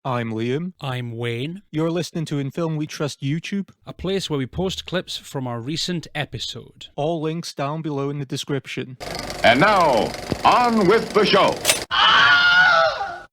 I'm Liam. I'm Wayne, You're listening to In Film We Trust YouTube. a place where we post clips from our recent episode. All links down below in the description. And now, on with the show.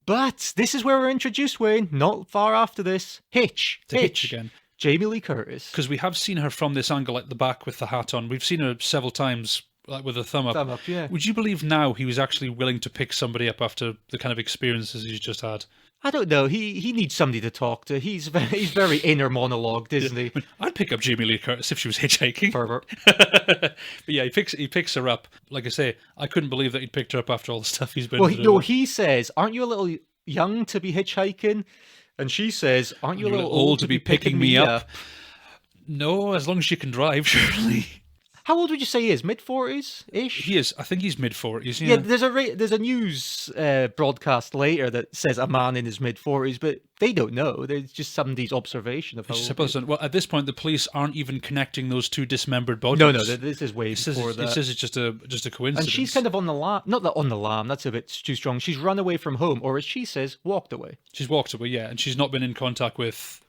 But this is where we're introduced, Wayne, not far after this. Hitch. Hitch again. Jamie Lee Curtis. Because we have seen her from this angle at the back with the hat on. We've seen her several times, like with a thumb up. Thumb up, yeah. Would you believe now he was actually willing to pick somebody up after the kind of experiences he's just had? I don't know. He needs somebody to talk to. He's very inner monologued, isn't he? I'd pick up Jamie Lee Curtis if she was hitchhiking. Pervert. But yeah, he picks her up. Like I say, I couldn't believe that he'd picked her up after all the stuff he's been through. No, he says, "Aren't you a little young to be hitchhiking?" And she says, "Aren't you a little old to be picking me up?" No, as long as you can drive, surely. How old would you say he is? Mid-40s-ish? He is. I think he's mid-40s. Yeah, there's a news broadcast later that says a man in his mid-40s, but they don't know. There's just somebody's observation of how old he is. Well, at this point, the police aren't even connecting those two dismembered bodies. No, this is way before that. It says it's just a coincidence. And she's kind of on the lam. Not that on the lam, that's a bit too strong. She's run away from home, or as she says, walked away. She's walked away, yeah, and she's not been in contact with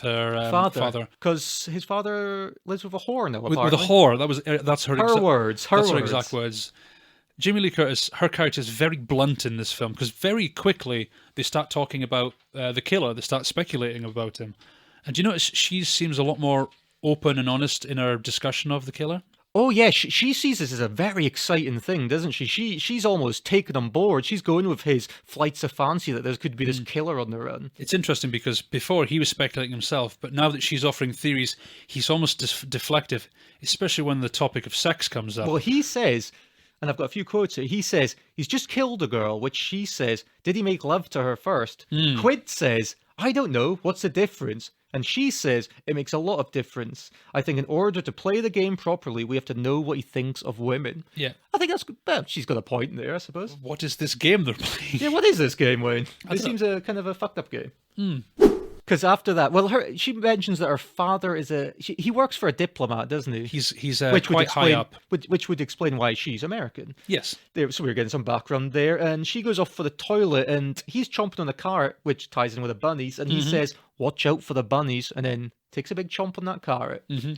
her father. Because his father lives with a whore now, with a whore. That's her words. That's her exact words. Jamie Lee Curtis, her character is very blunt in this film because very quickly they start talking about the killer. They start speculating about him. And do you notice she seems a lot more open and honest in her discussion of the killer? Oh yeah, she sees this as a very exciting thing, doesn't she? She's almost taken on board. She's going with his flights of fancy that there could be this killer on the run. It's interesting because before he was speculating himself, but now that she's offering theories, he's almost deflective, especially when the topic of sex comes up. Well, he says, and I've got a few quotes here, he says, he's just killed a girl, which she says, did he make love to her first? Quid says, I don't know, what's the difference? And she says, it makes a lot of difference. I think in order to play the game properly, we have to know what he thinks of women. Yeah. I think that's good. Well, she's got a point there, I suppose. What is this game they're playing? Yeah, what is this game, Wayne? It seems a kind of a fucked up game. Because after that, well, she mentions that her father is he works for a diplomat, doesn't he? He's quite high up. Which would explain why she's American. Yes. So we're getting some background there. And she goes off for the toilet and he's chomping on the carrot, which ties in with the bunnies. And he says, watch out for the bunnies. And then takes a big chomp on that carrot. Mm-hmm.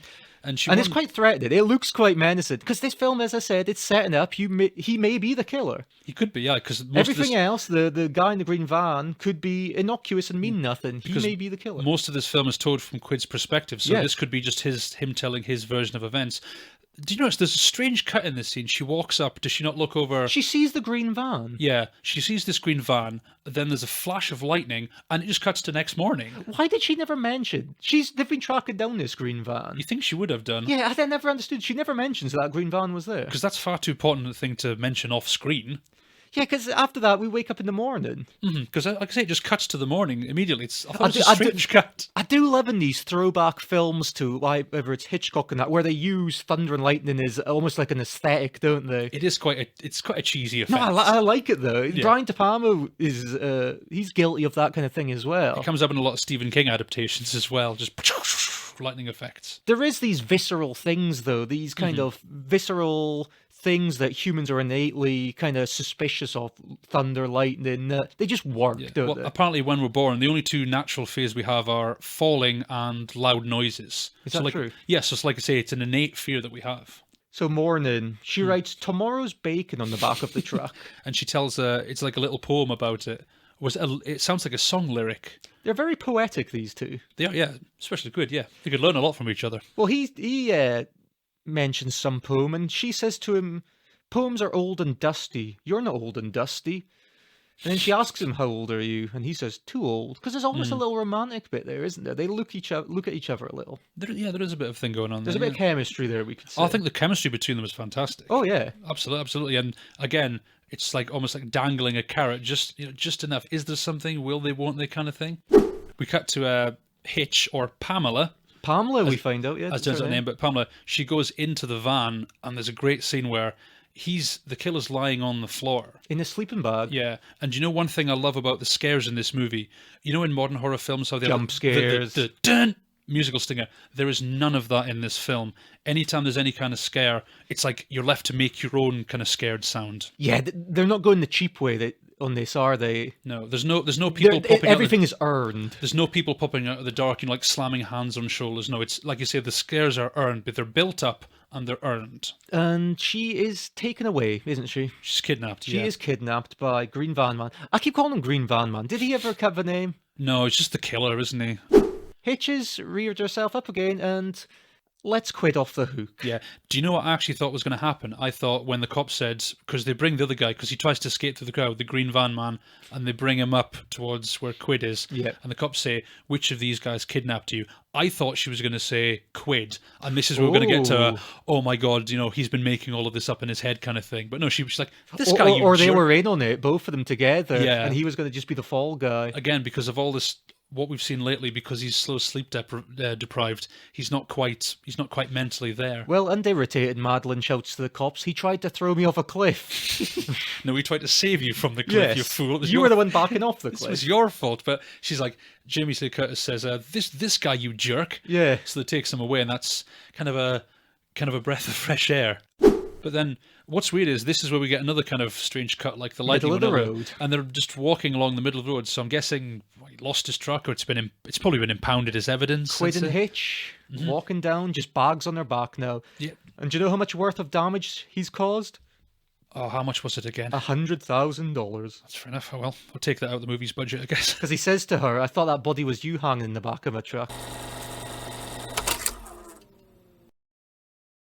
And it's quite threatening. It looks quite menacing. Because this film, as I said, it's setting up he may be the killer. He could be, yeah. Because everything else, the guy in the green van, could be innocuous and mean nothing. He may be the killer. Most of this film is told from Quid's perspective, so this could be just him telling his version of events. Do you notice there's a strange cut in this scene? She walks up. Does she not look over? She sees the green van. Yeah, she sees this green van. Then there's a flash of lightning, and it just cuts to next morning. Why did she never mention? They've been tracking down this green van. You think she would have done? Yeah, I never understood. She never mentions that green van was there. Because that's far too important a thing to mention off screen. Yeah, because after that, we wake up in the morning. Because, like I say, it just cuts to the morning immediately. It's a strange cut. I do love in these throwback films to whether it's Hitchcock and that, where they use thunder and lightning as almost like an aesthetic, don't they? It is quite a cheesy effect. No, I like it though. Yeah. Brian De Palma is he's guilty of that kind of thing as well. It comes up in a lot of Stephen King adaptations as well, just lightning effects. There is these visceral things though, these kind of visceral things that humans are innately kind of suspicious of, thunder, lightning, they just work, don't they? Apparently when we're born, the only two natural fears we have are falling and loud noises. Is that true? Yes, so like I say, it's an innate fear that we have. So morning, she writes, tomorrow's bacon on the back of the truck. And she tells, it's like a little poem about it. It sounds like a song lyric. They're very poetic, these two. They are, yeah, especially Quid, yeah. They could learn a lot from each other. Well, he mentions some poem, and she says to him, poems are old and dusty. You're not old and dusty. And then she asks him, how old are you? And he says, too old. Because there's almost a little romantic bit there, isn't there? They look at each other a little. There is a bit of thing going on There's there. a bit of chemistry there, we could say. I think the chemistry between them is fantastic. Oh, yeah. Absolutely. And again, it's like almost like dangling a carrot, just enough. Is there something? Will they, won't they kind of thing? We cut to Hitch, or Pamela. We find out, yeah. As turns out her name, but Pamela, she goes into the van, and there's a great scene where the killer's lying on the floor. In a sleeping bag. Yeah. And you know one thing I love about the scares in this movie? You know in modern horror films how they jump scares. The dun musical stinger. There is none of that in this film. Anytime there's any kind of scare, it's like you're left to make your own kind of scared sound. Yeah, they're not going the cheap way. on this, are they? No, there's no people popping Everything out. is earned. There's no people popping out of the dark and like slamming hands on shoulders. No, it's like you say, the scares are earned, but they're built up and they're earned. And she is taken away, isn't she? She's kidnapped. She yeah. is kidnapped by Green Van Man. I keep calling him Green Van Man. Did he ever have a name? No, it's just the killer, isn't he? Hitch has reared herself up again and lets Quid off the hook. Yeah. Do you know what I actually thought was going to happen? I thought when the cops said, because they bring the other guy, because he tries to escape through the crowd, the Green Van Man, and they bring him up towards where Quid is. Yeah. And the cops say, which of these guys kidnapped you? I thought she was going to say Quid. And this is where we're going to get to, oh my God, he's been making all of this up in his head kind of thing. But no, she was like, this guy, you Or they jerk. were in on it, both of them together. Yeah. And he was going to just be the fall guy. Again, because of all this, what we've seen lately, because he's so sleep deprived, he's not quite mentally there. Well, unirritated, Madeline shouts to the cops, he tried to throw me off a cliff. No, he tried to save you from the cliff, you fool. It was You your- were the one backing off the This cliff. was your fault. But she's like, Jamie Lee Curtis says, this guy, you jerk. Yeah. So they takes him away, and that's kind of a breath of fresh air. But then what's weird is this is where we get another kind of strange cut, like the lighting Middle of the went over, road. and they're just walking along the middle of the road. So I'm guessing he lost his truck, or it's probably been impounded as evidence. Quid since and it- Hitch walking down, just bags on their back now. Yep. And do you know how much worth of damage he's caused? Oh, how much was it again? $100,000. That's fair enough. Oh, well, we'll take that out of the movie's budget, I guess. Because he says to her, I thought that body was you hanging in the back of a truck.